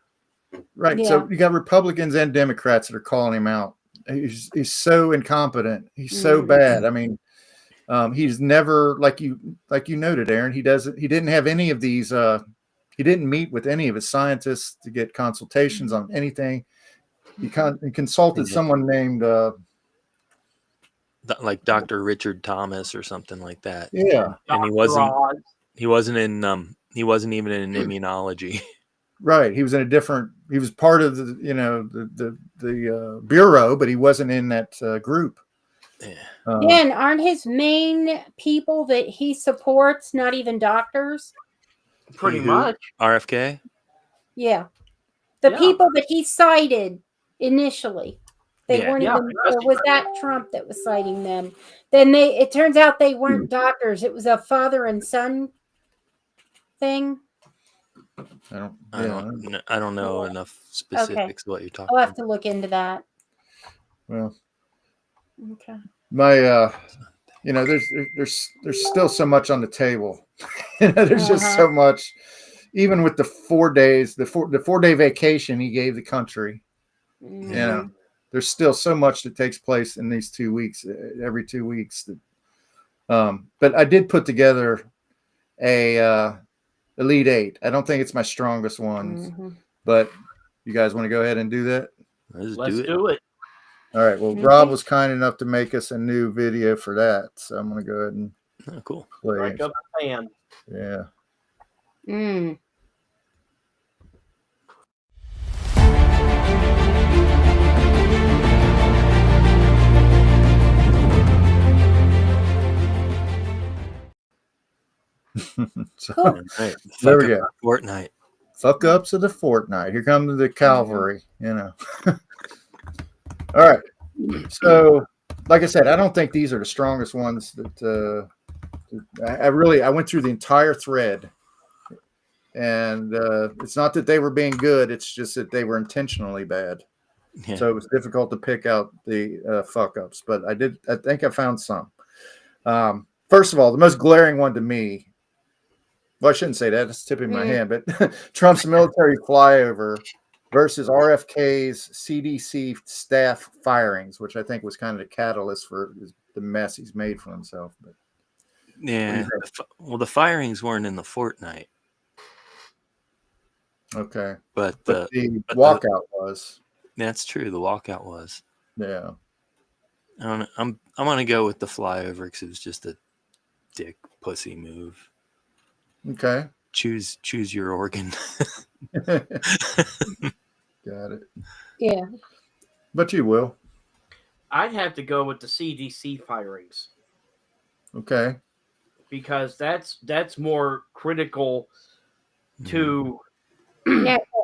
Right. Yeah. So you got Republicans and Democrats that are calling him out. He's so incompetent. He's so bad. I mean, he's never, like you noted, Aaron, he didn't have any of these, he didn't meet with any of his scientists to get consultations on anything. He consulted someone named like Dr. Richard Thomas or something like that. Yeah. And he wasn't even in immunology. Right. He was in he was part of the bureau, but he wasn't in that group. Yeah. And aren't his main people that he supports not even doctors? Pretty much. RFK? Yeah. The people that he cited initially. They weren't even, or was that Trump that was citing them? Then it turns out they weren't doctors. It was a father and son thing. I don't know enough specifics of what you're talking I'll have to look into that. Well, okay. My there's still so much on the table. There's just so much, even with the 4 days, the 4-day vacation he gave the country. There's still so much that takes place in these 2 weeks, every 2 weeks. But I did put together a Elite 8. I don't think it's my strongest ones, but you guys want to go ahead and do that? Let's do it. All right. Well, Rob was kind enough to make us a new video for that, so I'm going to go ahead and play. Break up the fan. Yeah. So, cool. Right. There we go. Fortnite. Fuck ups of the fortnight. Here comes the cavalry, All right. So, like I said, I don't think these are the strongest ones that I went through the entire thread, and it's not that they were being good. It's just that they were intentionally bad. Yeah. So it was difficult to pick out the fuck ups, but I think I found some. First of all, the most glaring one to me, well, I shouldn't say that. It's tipping my hand, but Trump's military flyover versus RFK's CDC staff firings, which I think was kind of the catalyst for the mess he's made for himself. But yeah, well, the firings weren't in the fortnight. Okay, but the walkout was. That's true. The walkout was. Yeah. I'm gonna go with the flyover because it was just a dick pussy move. Okay. Choose your organ. Got it. Yeah. But you will. I'd have to go with the CDC firings. Okay. Because that's more critical to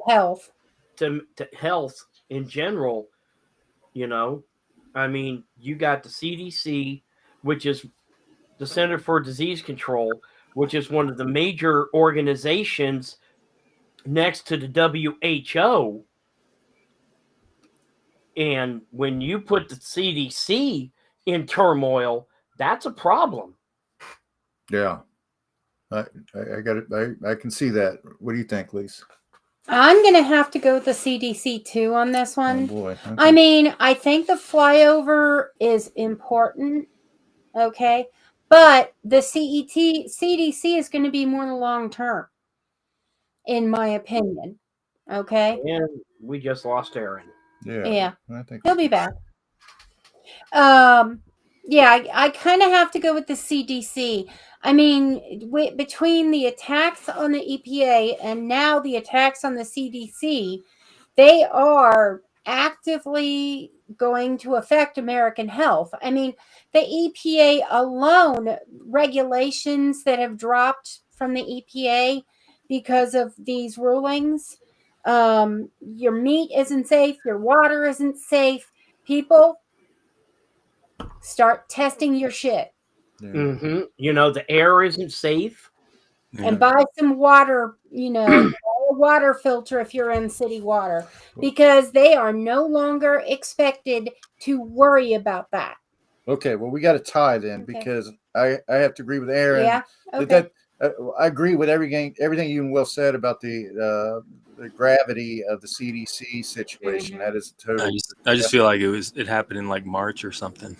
health. To health in general, I mean, you got the CDC, which is the Center for Disease Control, which is one of the major organizations next to the WHO. And when you put the CDC in turmoil, that's a problem. Yeah. I got it. I can see that. What do you think, Lise? I'm going to have to go with the CDC too on this one. Oh boy. Okay. I mean, I think the flyover is important. Okay. But the CDC is going to be more long term, in my opinion. Okay. And we just lost Aaron. Yeah. I think He'll be back. Yeah, I kind of have to go with the CDC. I mean, between the attacks on the EPA and now the attacks on the CDC, they are actively going to affect American health. I mean, the EPA alone, regulations that have dropped from the EPA because of these rulings. Your meat isn't safe, your water isn't safe. People, start testing your shit. Mm-hmm. You know, the air isn't safe. And buy some water, a water filter if you're in city water, because they are no longer expected to worry about that. Okay, well, we got to tie then, because I have to agree with Aaron. Yeah. Okay. I agree with everything you and Will said about the gravity of the CDC situation. That is total. I just feel like it happened in like March or something.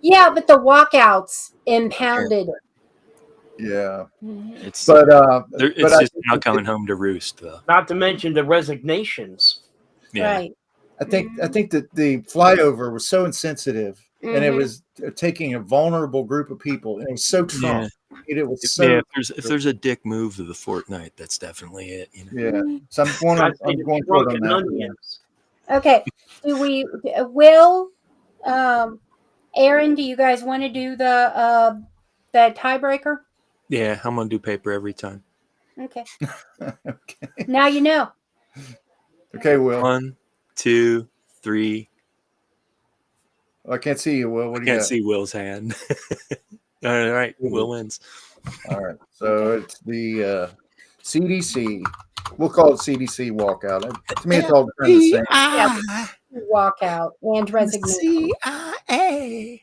Yeah, but the walkouts impounded. Yeah. It's it's just not coming home to roost, though. Not to mention the resignations. Yeah. Right. I think that the flyover was so insensitive, and it was taking a vulnerable group of people, and it was so Trump. Yeah. It was so. Yeah, if there's a dick move to the Fortnite, that's definitely it. Yeah. So I'm going for it on that. Okay. Will, Aaron, do you guys want to do the tiebreaker? Yeah, I'm gonna do paper every time. Okay. Now you know. Okay, Will. 1, 2, 3. I can't see you, Will. What do you got? Can't see Will's hand. All right, Will wins. All right, so it's the CDC. We'll call it CDC walkout. To me, it's all the same. Yeah. Walkout and resignation. CIA.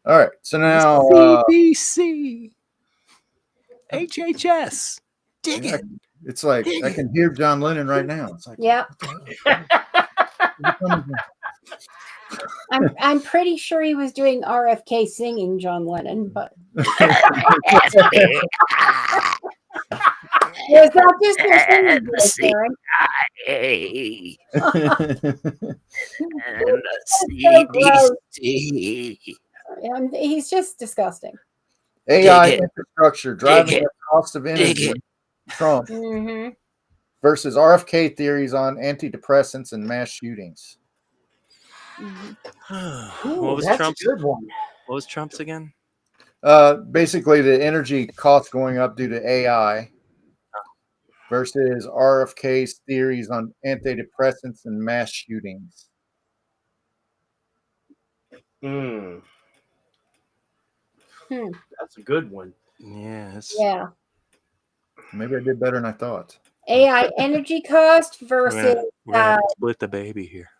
All right, so now CDC. HHS. Dig it. It's like I can hear John Lennon right now. It's like, yeah. I'm pretty sure he was doing RFK singing John Lennon, but it's not just their singing voice, Aaron. And the CDC. He's just disgusting. AI infrastructure driving the cost of energy. Trump versus RFK theories on antidepressants and mass shootings. What was Trump's? A good one. What was Trump's again? Basically, the energy costs going up due to AI versus RFK's theories on antidepressants and mass shootings. That's a good one. Yeah. Yeah. Maybe I did better than I thought. AI energy cost versus we're gonna split the baby here.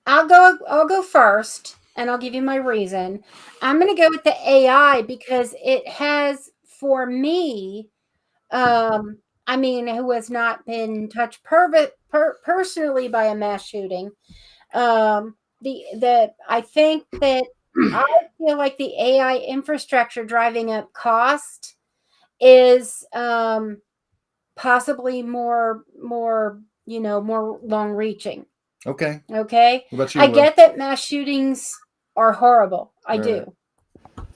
I'll go first, and I'll give you my reason. I'm going to go with the AI because it has, for me, who has not been touched personally by a mass shooting. I think that I feel like the AI infrastructure driving up cost is possibly more long reaching. Okay. What about you, Will? get that mass shootings are horrible. I do.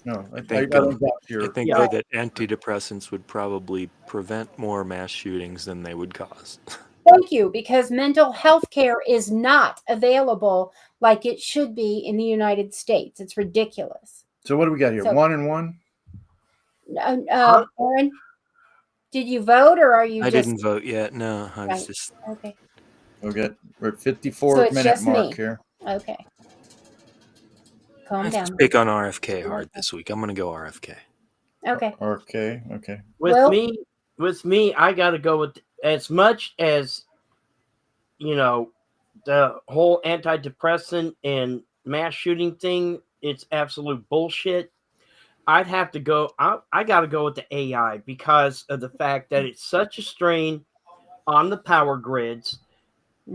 No, I think that antidepressants would probably prevent more mass shootings than they would cause. Thank you, because mental health care is not available like it should be in the United States. It's ridiculous. So what do we got here? 1 and 1? Aaron, did you vote, or are you? I didn't vote yet. No, I was just okay. We're at 54-minute mark here. Okay. Calm down. Pick on RFK hard this week. I'm going to go RFK. Okay. RFK. Okay. With me, I got to go with, as much as the whole antidepressant and mass shooting thing. It's absolute bullshit. I'd have to go. I got to go with the AI because of the fact that it's such a strain on the power grids.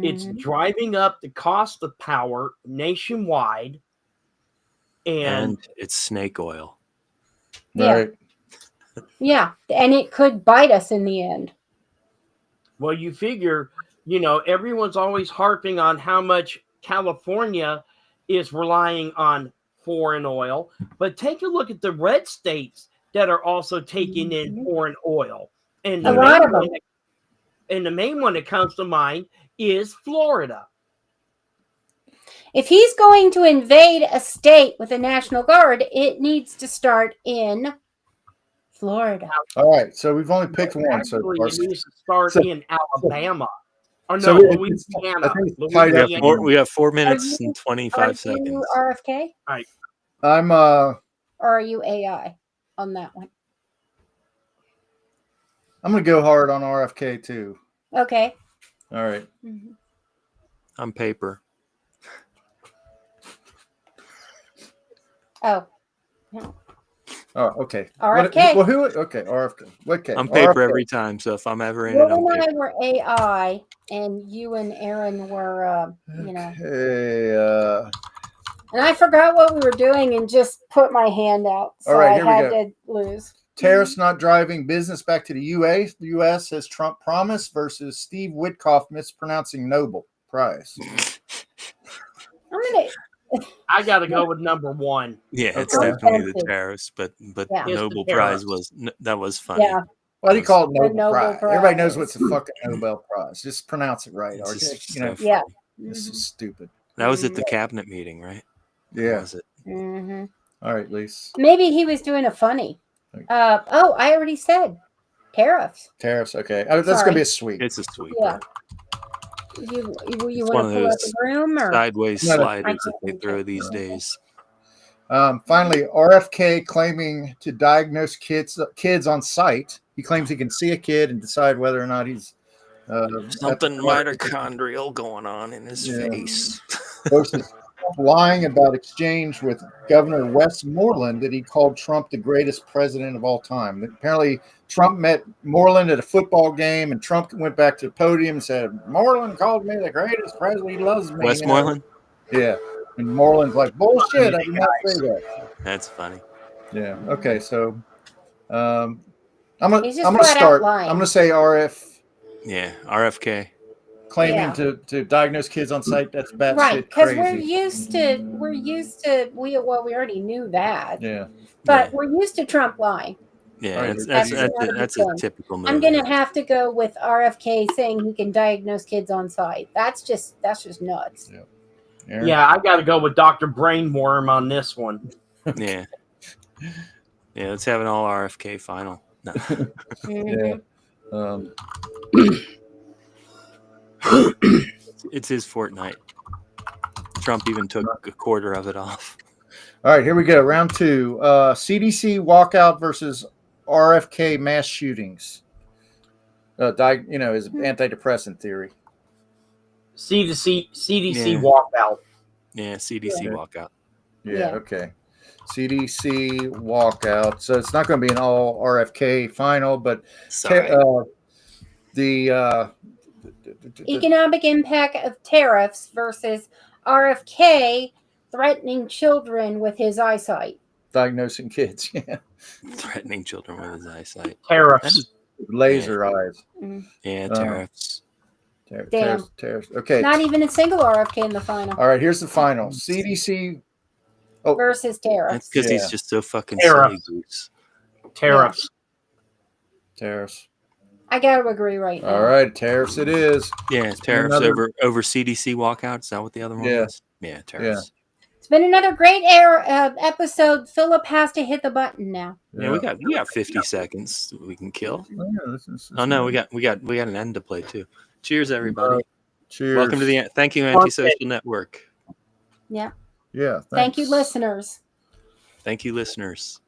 It's driving up the cost of power nationwide. And it's snake oil. Yeah. Right. Yeah, and it could bite us in the end. well, you figure, everyone's always harping on how much California is relying on foreign oil, but take a look at the red states that are also taking in foreign oil. And A lot of them. And the main one that comes to mind is Florida. If he's going to invade a state with a National Guard, it needs to start in Florida. All right. So we've only picked one so Actually, far. it needs to start in Alabama. Or So no, I Louisiana. think it's tied up. We have 4 Are minutes you- and Are 25 you seconds. RFK I'm or are you AI on that one? I'm gonna go hard on RFK too. Okay. All right. I'm paper. Oh. Oh, okay. RFK. Well, who? Okay, RFK. Okay, I'm paper RFK. every time, so if I'm ever in it, Will I'm and I paper. were AI, and you and Aaron were, Okay. And I forgot what we were doing and just put my hand out, so All right, I here we had go. to lose. Tariffs not driving business back to the U.S. as Trump promised versus Steve Witkoff mispronouncing Nobel Prize. I'm gonna. I got to go with number one. Yeah, it's Okay. definitely the tariffs, but Yeah. It's Nobel the Prize tariffs. that was funny. Yeah. Why do you call it The Nobel, Nobel Prize? Everybody knows Prize. what's a fucking Nobel Prize. Just pronounce it right, It's RJ. just You know, so Yeah. funny. this is stupid. That was at the cabinet meeting, right? Or Yeah. was it? Mm-hmm. All right, Lise. Maybe he was doing a funny. Oh, I already said tariffs. Tariffs. Okay. That's gonna be a sweep. It's a sweep. Yeah. You It's want one to of pull out those the broom or? sideways No, no. sliders that they throw these days. Finally, RFK claiming to diagnose kids on sight. He claims he can see a kid and decide whether or not he's Something mitochondrial going on in his face. versus lying about exchange with Governor Westmoreland that he called Trump the greatest president of all time. Apparently, Trump met Moreland at a football game, and Trump went back to the podium and said, "Moreland called me the greatest president. He loves me." Westmoreland? Yeah. And Moreland's like, "Bullshit! I did not say that." That's funny. Yeah. Okay. So, I'm gonna He's just I'm gonna flat out start. lying. I'm gonna say Yeah, RFK. claiming to diagnose kids on site. That's batshit Right, because crazy. we're used to we already knew that. Yeah. But we're used to Trump lying. Yeah, Right. that's not a a good thing. typical move. I'm gonna have to go with RFK saying he can diagnose kids on site. That's just nuts. Aaron? Yeah, I got to go with Dr. Brainworm on this one. Yeah. Yeah, let's have an all RFK final. No. Mhm. It's his fortnight. Trump even took a quarter of it off. All right, here we go. Round two. CDC walkout versus RFK mass shootings. His antidepressant theory. CDC Yeah. walkout. Yeah, CDC walkout. Yeah, okay. CDC walkout. So it's not going to be an all RFK final, but the Economic impact of tariffs versus RFK threatening children with his eyesight. diagnosing kids. Yeah. Threatening children with his eyesight. Tariffs. Laser eyes. Yeah, tariffs. Damn. Tariffs. Okay. Not even a single RFK in the final. All right, here's the final. CDC versus tariffs. That's because he's just so fucking Tariffs. silly goose. Tariffs. Tariffs. I got to agree right now. All right, tariffs it is. Yeah, tariffs over CDC walkout. Is that what the other one was? Yeah, tariffs. It's been another great episode. Philip has to hit the button now. Yeah, we got 50 seconds we can kill. Oh no, we got an end to play too. Cheers, everybody. Cheers. Welcome to the Thank You Antisocial Network. Yeah. Yeah. Thank you, listeners. Thank you, listeners.